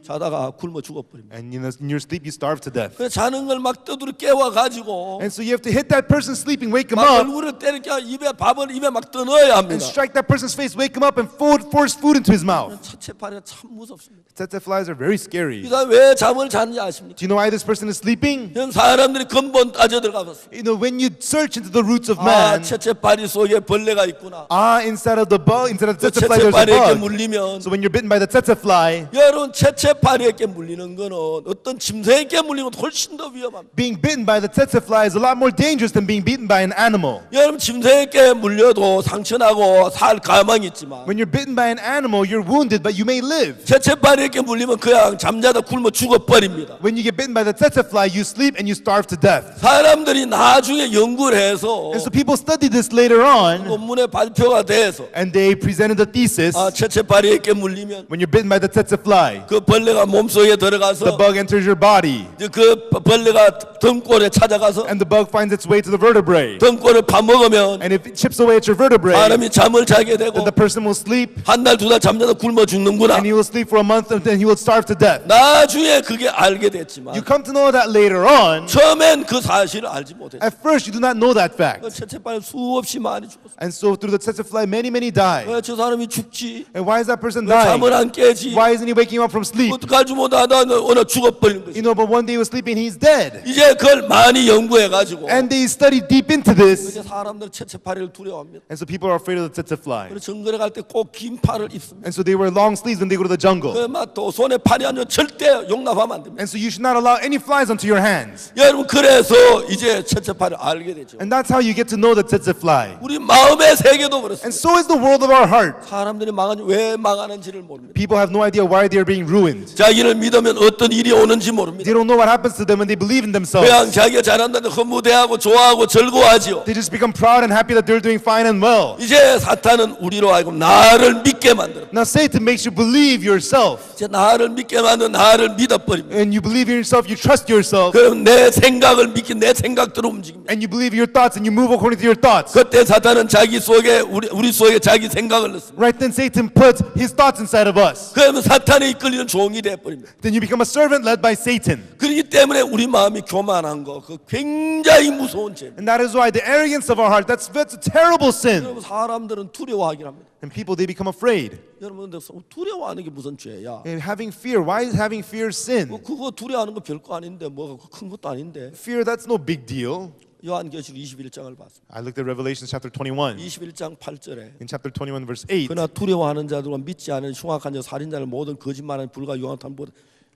자다가 굶어 죽어버립니다. and in your sleep you starve to death. 그래서 자는 걸 막 떠들어 깨워가지고 And so you have to hit that person sleeping, wake him 막 up, 얼굴을 때리니까 입에 밥을 입에 막 떠넣어야 and 합니다. strike that person's face, wake him up, and force food into his mouth. 차체파리가 참 무섭습니다. Tsetse flies are very scary. 이 사람 왜 잠을 자는지 아십니까? Do you know why this person is sleeping? 형 사람들이 근본 따져 들어가봤어요. You know, when you search into the roots of 아, man, 채채파리 속에 벌레가 있구나. inside of the bug, inside of the tsetse fly, there's a 채채파리에게 bug. 물리면 So when you're bitten by the tsetse fly, 여러분 채채파리에게 물리는 거는 어떤 짐승에게 물리는 것보다 훨씬 더 위험합니다. being bitten by the tsetse fly is a lot more dangerous than being beaten by an animal. 여러분 짐승에게 물려도 상처나고 살 가망이 있지만 When you're bitten by an animal, you're wounded, but you may live. 채채파리에게 물리면 그냥 잠자다 굶어 죽어버립니다. When you get bitten by the tsetse fly, you sleep and you starve to death. 사람들이 나중에 연구를 해서 And so people study this later on, 논문에 발표가 돼서 and they presented a thesis. 채채파리에게 물리면 When you're bitten by the tsetse fly, 그 벌레가 몸속에 the 들어가서 bug enters your body, 그 벌레가 등골에 찾아가서 and the bug finds its way to the vertebrae. 등골을 파먹으면 And if it chips away at your vertebrae, 사람이 잠을 자게 되고 then the person will sleep, 한 달 두 달 잠자다 굶어 죽는구나. and he will sleep for a month, and then he will starve to death. 나중에 그게 알게 됐지만 You come to know that later on. 처음엔 그 사실을 알지 못했죠. At first, you do not know that fact. 채채파리 수없이 많이 죽었어요. And so through the tsetse fly, many die. 왜 저 사람이 죽지? And why is that person 왜 dying? 잠을 안 깨지? Why isn't he waking up from sleep? 어떡하지 못하다 어느 죽어버리는 거지. You know, but one day he was sleeping, he's dead. 이제 그걸 많이 연구해가지고 And they studied deep into this. 이제 사람들 채채파리를 두려워합니다. And so people are afraid of the tsetse fly. 그래서 정글에 갈 때 꼭 긴 팔을 입습니다. And so they wear long sleeves when they go to the jungle. 그막또 손에 팔이 안 좋으면 절대 용납하면 안 됩니다. And so you should not allow any flies onto your hands. 여러분 그래서 이제 채채파리를 알게 되죠. And that's how you get to know the tsetse fly. 우리 마음의 세계도 그렇습니다. And so is the world of our heart. 사람들이 왜 망하는지를 모릅니다. People have no idea why they are being ruined. 자기를 믿으면 어떤 일이 오는지 모릅니다. They don't know what happens to them when they believe in themselves. 그냥 자기가 잘한다는데 허무대하고 좋아하고 즐거워하지요. They just become proud and happy that they're doing fine and well. 이제 사탄은 우리로 하여금 나를 믿게 만들어. Now Satan makes you believe yourself. 이제 나를 믿게 만든 나를 믿어버립니다. And you believe in yourself, you trust yourself. 그럼 내 생각을 믿기 내 생각대로 움직입니다. And you believe your thoughts and you move according to your thoughts. 그때 사탄은 자기 속에 우리 속에 자기 생각을 넣습니다. Right then Satan puts his thoughts inside of us. 그러면 사탄에 이끌리는 종이 되어버립니다. Then you become a servant led by Satan. 그렇기 때문에 우리 마음이 교만한 거 그 굉장히 무서운 죄입니다. And that is why the arrogance of our heart, that's a terrible sin. 여러분 사람들은 두려워하긴 합니다. And people, they become afraid. 여러분들 두려워하는 게 무슨 죄야? And having fear, why is having fear sin? 그거 두려워하는 거 별거 아닌데 뭐가 큰 것도 아닌데. Fear, that's no big deal. 요한계시록 21장을 봤습니다. I looked at Revelation chapter 21. 21장 8절에 In chapter 21 verse 8. 그러나 두려워하는 자들과 믿지 않은 흉악한 자 살인자를 모든 거짓말하는 불과 유황탄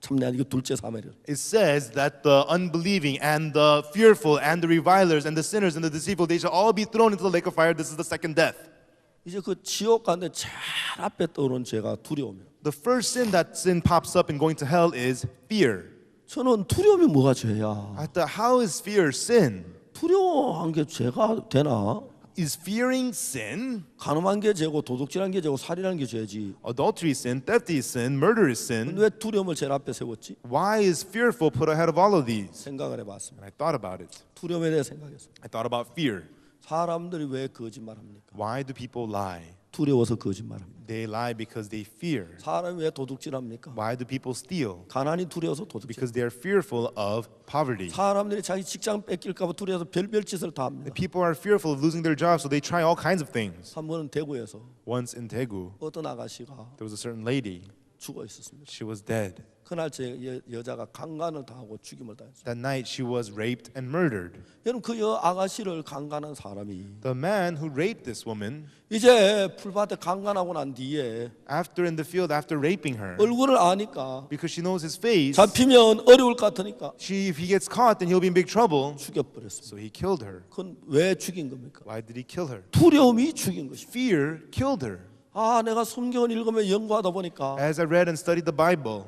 참내 이거 둘째 사마리아. It says that the unbelieving and the fearful and the revilers and the sinners and the deceitful, they shall all be thrown into the lake of fire. This is the second death. 이제 그 지옥 가는데 제일 앞에 떠오르는 죄가 두려움이에요. The first sin that sin pops up in going to hell is fear. 저는 두려움이 뭐가 죄야? I thought, how is fear sin? 두려워한 게 죄가 되나? Is fearing sin? 간음한 게 죄고 도둑질한 게 죄고 살인한 게 죄지. Adultery is sin, theft is sin, murder is sin. 왜 두려움을 제일 앞에 세웠지? Why is fearful put ahead of all of these? 생각을 해봤습니다. And I thought about it. 두려움에 대해 생각했어요. I thought about fear. 사람들이 왜 거짓말합니까? Why do people lie? 두려워서 거짓말합니다. They lie because they fear. 사람이 왜 도둑질합니까? Why do people steal? 가난이 두려워서 도둑질. Because they are fearful of poverty. 사람들이 자기 직장 뺏길까 봐 두려워서 별별 짓을 다 합니다. People are fearful of losing their jobs, so they try all kinds of things. 한 번은 대구에서 Once in Daegu, 어떤 아가씨가 there was a certain lady. 죽어 있었습니다. She was dead. 그날 여자가 강간을 당하고 죽임을 당했어요. That night she was raped and murdered. 여러분 그 아가씨를 강간한 사람이 The man who raped this woman, 이제 풀밭에 강간하고 난 뒤에 after in the field, after raping her, 얼굴을 아니까 because she knows his face, 잡히면 어려울 것 같으니까 if he gets caught, then he'll be in big trouble. 죽여버렸습니다. So he killed her. 그건 왜 죽인 겁니까? Why did he kill her? 두려움이 죽인 것입니다. Fear killed her. 내가 성경을 읽으며 연구하다 보니까 As I read and studied the Bible,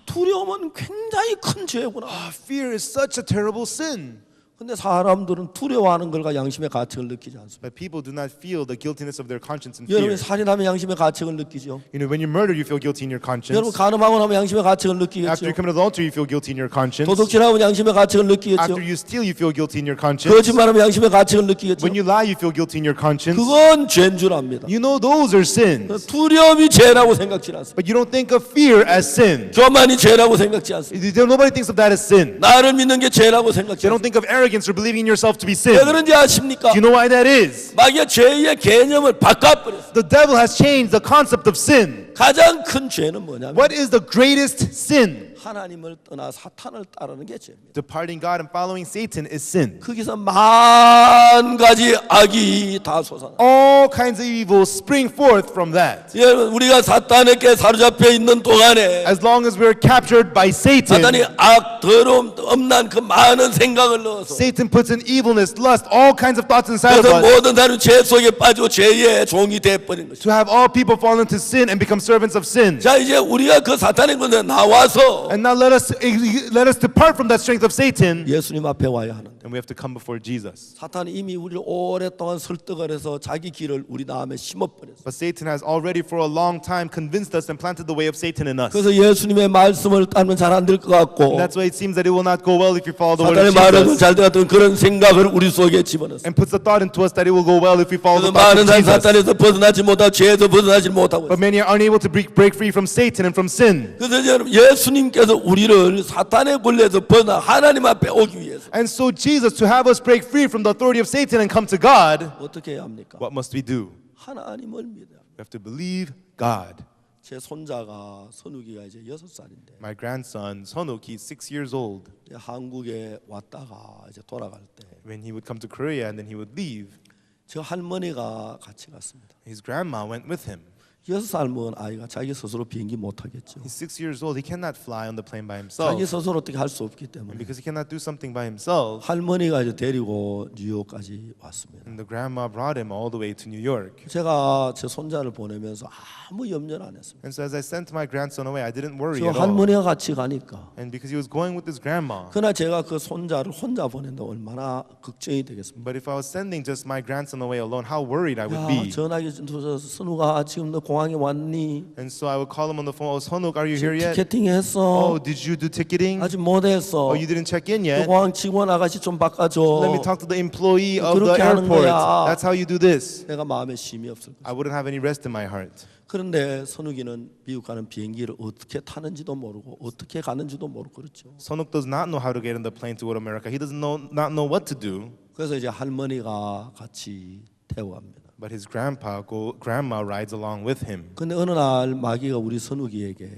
두려움은 굉장히 큰 죄구나. fear is such a terrible sin. 근데 사람들은 두려워하는 것과 양심의 가책을 느끼지 않습니다. But people do not feel the guiltiness of their conscience and fear. 여러분 살인하면 양심의 가책을 느끼죠. You know, when you murder, you feel guilty in your conscience. 여러분 간음하고 나면 양심의 가책을 느끼겠죠. After you commit adultery, you feel guilty in your conscience. 도둑질하면 양심의 가책을 느끼겠죠. After you steal, you feel guilty in your conscience. 거짓말하면 양심의 가책을 느끼겠죠. When you lie, you feel guilty in your conscience. 그건 죄인 줄 압니다. You know those are sins. 두려움이 죄라고 생각지 않습니다. But you don't think of fear as sin. 교만이 죄라고 생각지 않습니다. Nobody thinks of that as sin. 나를 믿는 게 죄라고 생각지 They don't 않습니다. think of arrogance or believing in yourself to be sin. 왜 Do 그런지 아십니까? you know why that is? 마귀가 죄의 개념을 바꿔버렸어요. The devil has changed the concept of sin. 가장 큰 죄는 뭐냐면 What is the greatest sin? 하나님을 떠나 사탄을 따르는 게 죄입니다. Departing God and following Satan is sin. 거기서 만 가지 악이 다 솟아나. All kinds of evil spring forth from that. 여러분 우리가 사탄에게 사로잡혀 있는 동안에 As long as we're captured by Satan, 사탄이 악, 더러움, 엄난 그 많은 생각을 넣어서 Satan puts in evilness, lust, all kinds of thoughts inside of 그래서 us 모든 사람이 죄 속에 빠지고 죄의 종이 돼버린 것이죠. to have all people fall into sin and become servants of sin. 자 이제 우리가 그 사탄의 군에 나와서 And now let us depart from that strength of Satan, 예수님 앞에 와야 하는데 and we have to come before Jesus. 사탄이 이미 우리를 오랫동안 설득을 해서 자기 길을 우리 마음에 심어버렸어요. But Satan has already for a long time convinced us and planted the way of Satan in us. 그래서 예수님의 말씀을 따르면 잘 안 될 것 같고 And that's why it seems that it will not go well if you follow the word 사탄의 of 말을 Jesus. 잘 되었던 그런 생각을 우리 속에 집어넣었어요. And puts the thought into us that it will go well if we follow 그래서 the thought 많은 of 사람이 Jesus. 사탄에서 벗어나지 못하고 죄에서 벗어나지 못하고 있어요. But many are unable to break free from Satan and from sin. 그래서 여러분 예수님께서 우리를 사탄의 권리에서 벗어나 하나님 앞에 오기 위해서 And so Jesus, to have us break free from the authority of Satan and come to God, 어떻게 해야 합니까? what must we do? 하나님을 믿어야 합니다. We have to believe God. 제 손자가 선욱이가 이제 6살인데 My grandson, Sonuk, he's 6 years old. 한국에 왔다가 이제 돌아갈 때 When he would come to Korea and then he would leave, 저 할머니가 같이 갔습니다. his grandma went with him. 6살 먹은 아이가 자기 스스로 비행기 못 하겠죠. He's 6 years old. He cannot fly on the plane by 자기 himself. 스스로 어떻게 할 수 없기 And 때문에 because he cannot do something by himself, 할머니가 이제 데리고 뉴욕까지 왔습니다. and the grandma brought him all the way to New York. 제가 제 손자를 보내면서 아무 염려를 안 했습니다. And so as I sent my grandson away, I didn't worry 저 at all. 할머니가 같이 가니까 And because he was going with his grandma. 그러나 제가 그 손자를 혼자 보낸다 얼마나 걱정이 되겠습니까? But if I was sending just my grandson away alone, how worried I would 야, be. 전화기 좀 선우가 지금 너 공항에 왔니? And so I would call him on the phone. Oh, Sonuk, are you here yet? 티켓팅했어? Oh, did you do ticketing? 아직 못했어. Oh, you didn't check in 그 yet? 공항 직원 아가씨 좀 바꿔줘. Let me talk to the employee of the 그렇게 하는 airport. 거야. That's how you do this. 내가 마음에 쉼이 없을 거야. I wouldn't have any rest in my heart. 그런데 선욱이는 미국 가는 비행기를 어떻게 타는지도 모르고 어떻게 가는지도 모르고 그렇죠. Sonuk does not know how to get in the plane to go to America. He doesn't not know what to do. 그래서 이제 할머니가 같이 태워갑니다. But his grandma rides along with him. 근데 어느 날 마귀가 우리 선욱이에게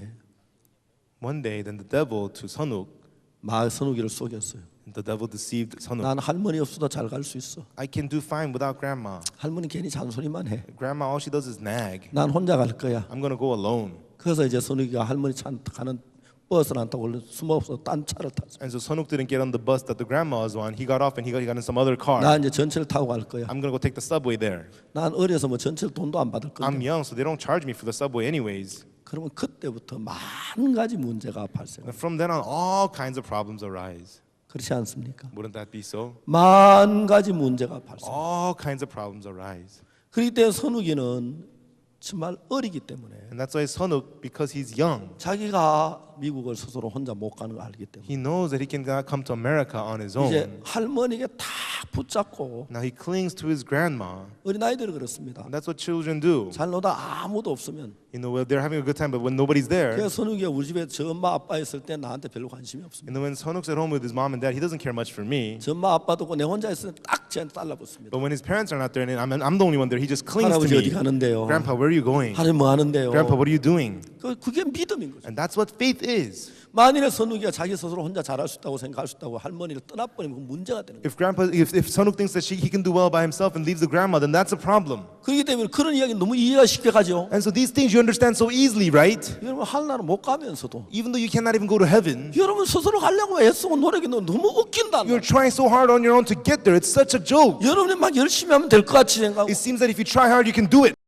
One day, then the devil to Sonuk, 선욱이를 속였어요. the devil deceived Sonuk. 난 할머니 없어도 잘 갈 수 있어. I can do fine without grandma. 할머니 괜히 잔소리만 해. Grandma, all she does is nag. 난 혼자 갈 거야. I'm gonna go alone. 그래서 이제 선욱이가 할머니 차 가는 버스를 안 타고 원래 숨어서 딴 차를 탔어. And so Sonuk didn't get on the bus that the grandma was on. He got off and he got in some other car. 나 이제 전철 타고 갈 거야. I'm gonna go take the subway there. 난 어려서 뭐 전철 돈도 안 받을 I'm 건데. young, so they don't charge me for the subway anyways. 그러면 그때부터 많은 가지 문제가 발생. And from then on, all kinds of problems arise. 그렇지 않습니까? Wouldn't that be so? 만 가지 문제가 발생. All kinds of problems arise. 그렇기 때문에 선욱이는 정말 어리기 때문에 And that's why Sonuk, because he's young, 자기가 미국을 스스로 혼자 못 가는 걸 알기 때문에 he knows that he cannot come to America on his 이제 own. 할머니에게 다 붙잡고 Now he clings to his grandma. 어린아이들은 그렇습니다. And that's what children do. 잘 놀다 아무도 없으면 You know, they're having a good time, but when nobody's there, 그래서 선욱이가 우리 집에 저 엄마 아빠 있을 때 나한테 별로 관심이 없습니다. and then when Sonuk's at home with his mom and dad, he doesn't care much for me. 저 엄마 아빠도 없고 내 혼자 있을 때 딱 쟤한테 달라붙습니다. But when his parents are not there and I'm the only one there, he just clings to 할아버지 어디 me. 가는데요? Grandpa, where are you going? 하나님 뭐 하는데요? Grandpa, what are you doing? 그게 믿음인 거죠. And that's what faith is. 만일에 선욱이가 자기 스스로 혼자 잘할 수 있다고 생각할 수 있다고 할머니를 떠나버리면 그건 문제가 되는 거예요. If Sonuk thinks that he can do well by himself and leaves the grandma, then that's a problem. 그렇기 때문에 그런 이야기 너무 이해가 쉽게 가죠. And so these things you understand so easily, right? 여러분 하늘나라 못 가면서도 Even though you cannot even go to heaven, 여러분 스스로 가려고 애쓰고 노력이 너무 웃긴다. you're trying so hard on your own to get there. It's such a joke. 여러분이 막 열심히 하면 될 것 같이 생각하고 It seems that if you try hard, you can do it.